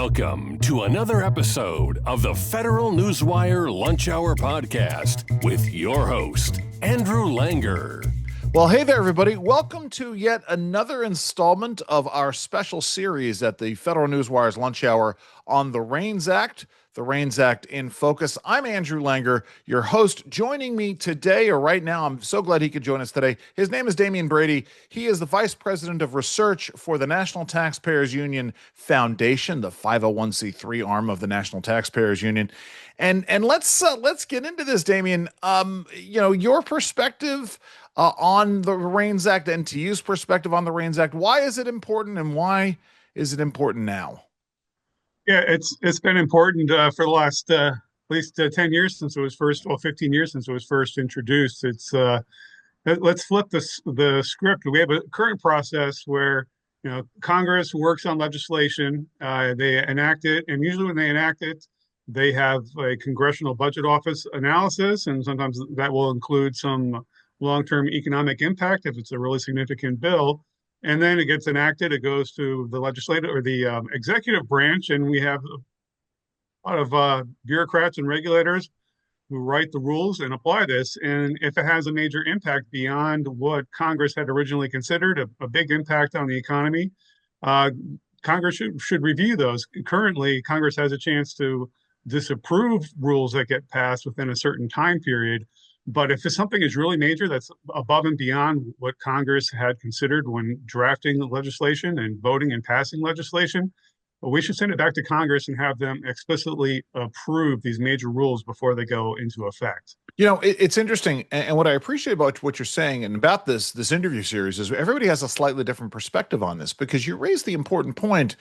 Welcome to another episode of the Federal Newswire Lunch Hour Podcast with your host, Andrew Langer. Well, hey there, everybody. Welcome to yet another installment of our special series at the Federal Newswire's Lunch Hour on the REINS Act, the REINS Act in Focus. I'm Andrew Langer, your host. Joining me today, or right now, I'm so glad he could join us today. His name is Demian Brady. He is the Vice President of Research for the National Taxpayers Union Foundation, the 501c3 arm of the National Taxpayers Union. And let's get into this, Demian. Your perspective on the REINS Act, and to use perspective on the REINS Act. Why is it important, and why is it important now? Yeah, it's been important for the last at least 10 years since it was first, 15 years since it was first introduced. It's let's flip the script. We have a current process where Congress works on legislation, they enact it, and usually when they enact it, they have a Congressional Budget Office analysis, and sometimes that will include some long-term economic impact if it's a really significant bill. And then it gets enacted, it goes to the legislative or the executive branch, and we have a lot of bureaucrats and regulators who write the rules and apply this. And if it has a major impact beyond what Congress had originally considered, a big impact on the economy, Congress should review those. Currently, Congress has a chance to disapprove rules that get passed within a certain time period. But if something is really major that's above and beyond what Congress had considered when drafting legislation and voting and passing legislation, we should send it back to Congress and have them explicitly approve these major rules before they go into effect. It's interesting, and what I appreciate about what you're saying and about this interview series is everybody has a slightly different perspective on this, because you raised the important point.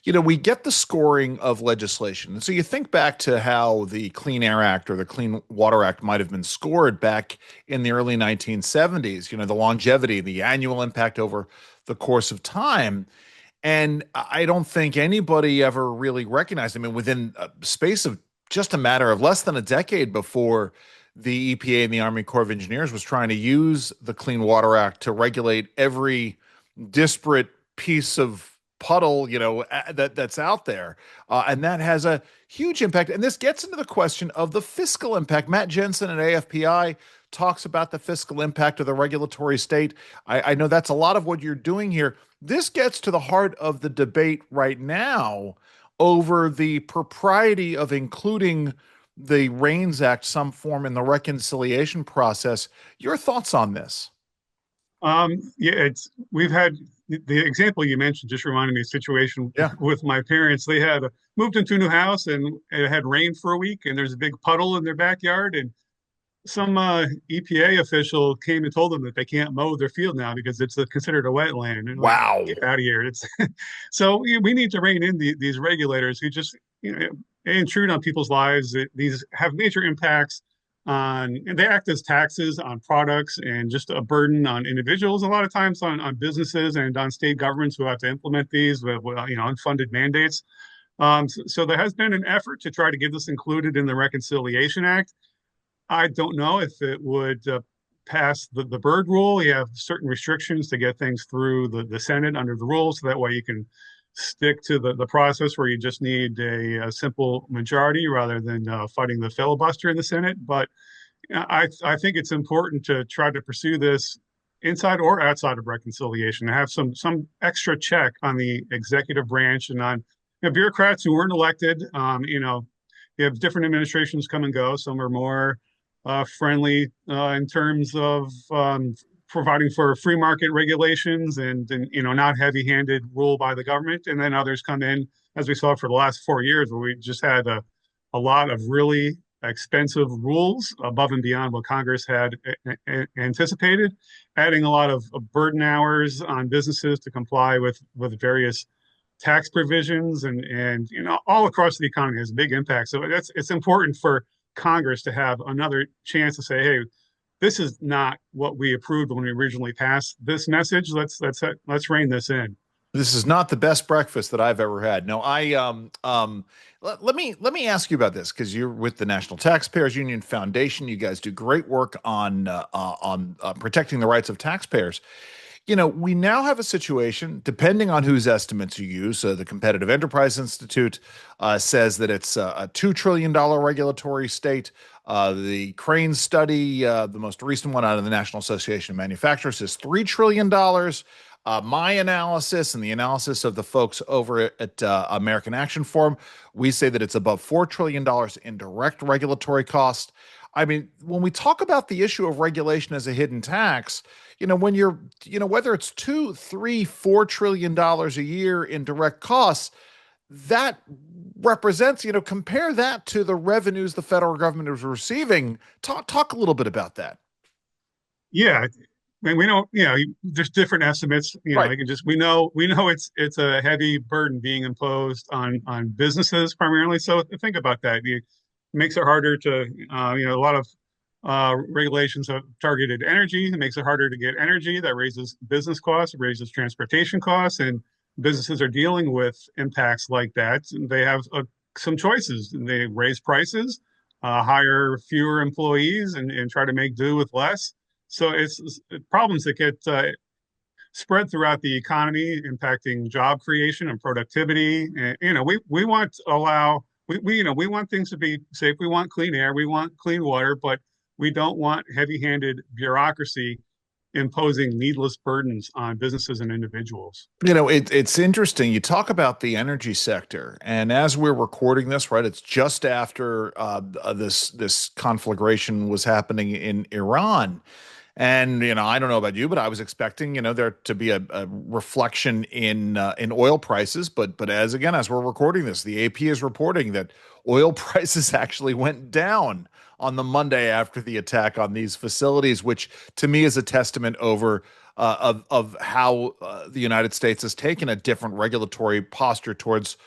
We get the scoring of legislation. And so you think back to how the Clean Air Act or the Clean Water Act might have been scored back in the early 1970s, the longevity, the annual impact over the course of time. And I don't think anybody ever really recognized, within a space of just a matter of less than a decade before the EPA and the Army Corps of Engineers was trying to use the Clean Water Act to regulate every disparate piece of puddle, that's out there. And that has a huge impact. And this gets into the question of the fiscal impact. Matt Jensen at AFPI talks about the fiscal impact of the regulatory state. I know that's a lot of what you're doing here. This gets to the heart of the debate right now over the propriety of including the REINS Act some form in the reconciliation process. Your thoughts on this? We've had the example you mentioned just reminded me of a situation with my parents. They had moved into a new house and it had rained for a week, and there's a big puddle in their backyard, and some EPA official came and told them that they can't mow their field now because it's considered a wetland. And wow, get out of here! So we need to rein in these regulators who just they intrude on people's lives. These have major impacts and they act as taxes on products and just a burden on individuals. A lot of times on businesses and on state governments who have to implement these with unfunded mandates. So there has been an effort to try to get this included in the Reconciliation Act. I don't know if it would pass the Byrd rule. You have certain restrictions to get things through the Senate under the rules, so that way you can stick to the process where you just need a simple majority rather than fighting the filibuster in the Senate. But I think it's important to try to pursue this inside or outside of reconciliation, to have some extra check on the executive branch and on bureaucrats who weren't elected. You have different administrations come and go. Some are more friendly in terms of providing for free market regulations and not heavy-handed rule by the government. And then others come in, as we saw for the last 4 years, where we just had a lot of really expensive rules above and beyond what Congress had anticipated, adding a lot of burden hours on businesses to comply with various tax provisions and all across the economy has a big impact. So it's important for Congress to have another chance to say, hey, this is not what we approved when we originally passed this message. Let's rein this in. This is not the best breakfast that I've ever had. No, let me ask you about this, because you're with the National Taxpayers Union Foundation. You guys do great work on protecting the rights of taxpayers. We now have a situation, depending on whose estimates you use. The Competitive Enterprise Institute says that it's a $2 trillion regulatory state. The Crane study, the most recent one out of the National Association of Manufacturers, is $3 trillion. My analysis and the analysis of the folks over at American Action Forum, we say that it's above $4 trillion in direct regulatory cost. I mean, when we talk about the issue of regulation as a hidden tax, when you're, whether it's two, three, $4 trillion a year in direct costs, that represents, compare that to the revenues the federal government is receiving. Talk a little bit about that. Yeah. I mean, we don't, there's different estimates, Right. we know it's a heavy burden being imposed on businesses primarily. So think about that. It makes it harder to, a lot of regulations have targeted energy. It makes it harder to get energy. That raises business costs, it raises transportation costs, and businesses are dealing with impacts like that. They have some choices. They raise prices, hire fewer employees, and try to make do with less. So it's problems that get spread throughout the economy, impacting job creation and productivity. And, we want to allow we want things to be safe. We want clean air. We want clean water, but we don't want heavy-handed bureaucracy imposing needless burdens on businesses and individuals. It's interesting. You talk about the energy sector, and as we're recording this, right, it's just after this conflagration was happening in Iran. And I don't know about you, but I was expecting there to be a reflection in oil prices. But as we're recording this, the AP is reporting that oil prices actually went down on the Monday after the attack on these facilities, which to me is a testament of how the United States has taken a different regulatory posture towards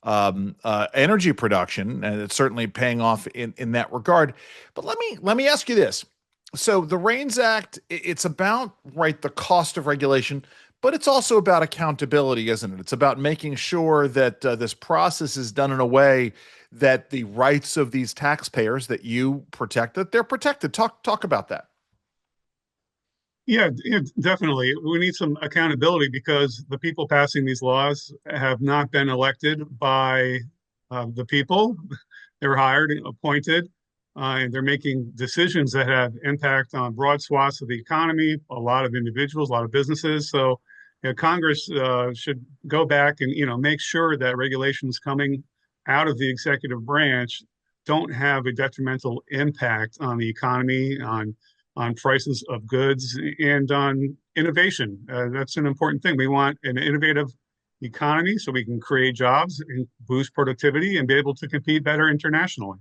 energy production, and it's certainly paying off in that regard. But let me ask you this. So the REINS Act, it's about, right, the cost of regulation, but it's also about accountability, isn't it? It's about making sure that this process is done in a way that the rights of these taxpayers that you protect, that they're protected. Talk about that. Yeah, definitely. We need some accountability because the people passing these laws have not been elected by the people. They were hired and appointed, and they're making decisions that have impact on broad swaths of the economy, a lot of individuals, a lot of businesses. So, Congress should go back and make sure that regulations coming out of the executive branch don't have a detrimental impact on the economy, on prices of goods, and on innovation. That's an important thing. We want an innovative economy so we can create jobs and boost productivity and be able to compete better internationally.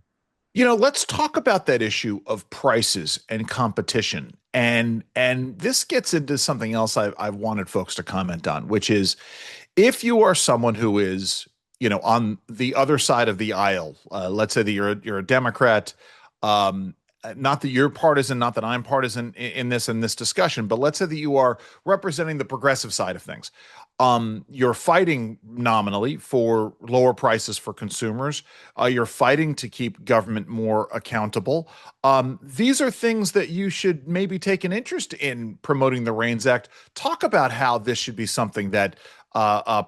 Let's talk about that issue of prices and competition. And this gets into something else I've wanted folks to comment on, which is if you are someone who is, on the other side of the aisle, let's say that you're a Democrat, not that you're partisan, not that I'm partisan in this discussion, but let's say that you are representing the progressive side of things. You're fighting nominally for lower prices for consumers. You're fighting to keep government more accountable. These are things that you should maybe take an interest in promoting the REINS Act. Talk about how this should be something that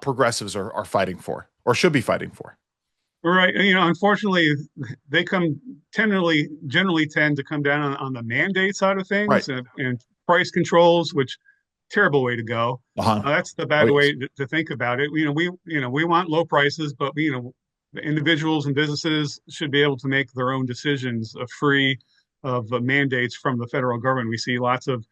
progressives are fighting for or should be fighting for. Right. Unfortunately, they generally tend to come down on the mandate side of Right. things and price controls, which terrible way to go. Uh-huh. That's the Oh, bad yes. way to think about it. We want low prices, but the individuals and businesses should be able to make their own decisions free of mandates from the federal government. We see lots of,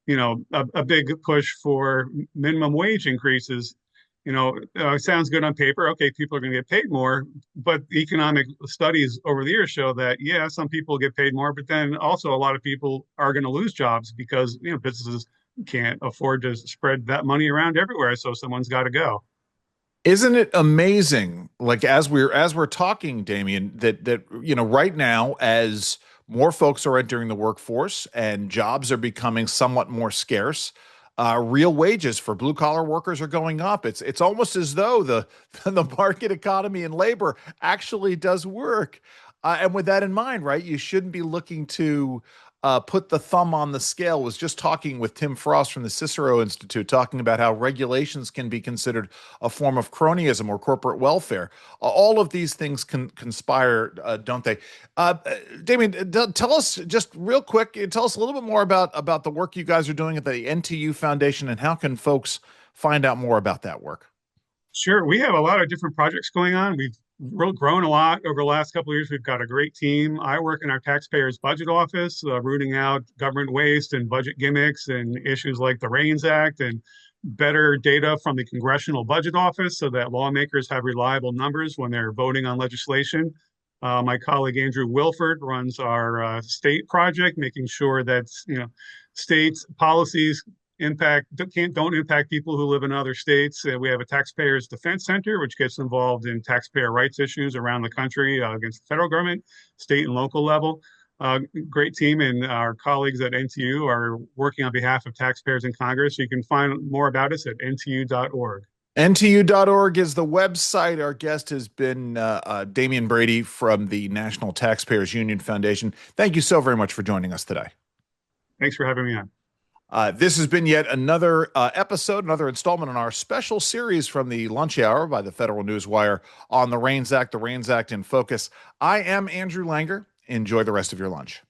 a big push for minimum wage increases. It sounds good on paper. Okay, people are going to get paid more, but economic studies over the years show that, yeah, some people get paid more, but then also a lot of people are going to lose jobs because, businesses can't afford to spread that money around everywhere. So someone's got to go. Isn't it amazing? Like as we're talking, Damian, that right now, as more folks are entering the workforce and jobs are becoming somewhat more scarce, real wages for blue collar workers are going up. It's almost as though the market economy and labor actually does work. And with that in mind, right, you shouldn't be looking to put the thumb on the scale. Was just talking with Tim Frost from the Cicero Institute, talking about how regulations can be considered a form of cronyism or corporate welfare. All of these things can conspire, don't they? Damian, tell us just real quick. Tell us a little bit more about the work you guys are doing at the NTU Foundation, and how can folks find out more about that work? Sure. We have a lot of different projects going on. We've grown a lot over the last couple of years. We've got a great team. I work in our taxpayers budget office, rooting out government waste and budget gimmicks and issues like the REINS Act, and better data from the Congressional Budget Office so that lawmakers have reliable numbers when they're voting on legislation. My colleague Andrew Wilford runs our state project, making sure that states policies don't impact people who live in other states. We have a taxpayers defense center, which gets involved in taxpayer rights issues around the country against the federal government, state and local level. Great team, and our colleagues at NTU are working on behalf of taxpayers in Congress. You can find more about us at ntu.org. NTU.org is the website. Our guest has been Demian Brady from the National Taxpayers Union Foundation. Thank you so very much for joining us today. Thanks for having me on. This has been yet another episode, another installment in our special series from the Lunch Hour by the Federal Newswire on the REINS Act in Focus. I am Andrew Langer. Enjoy the rest of your lunch.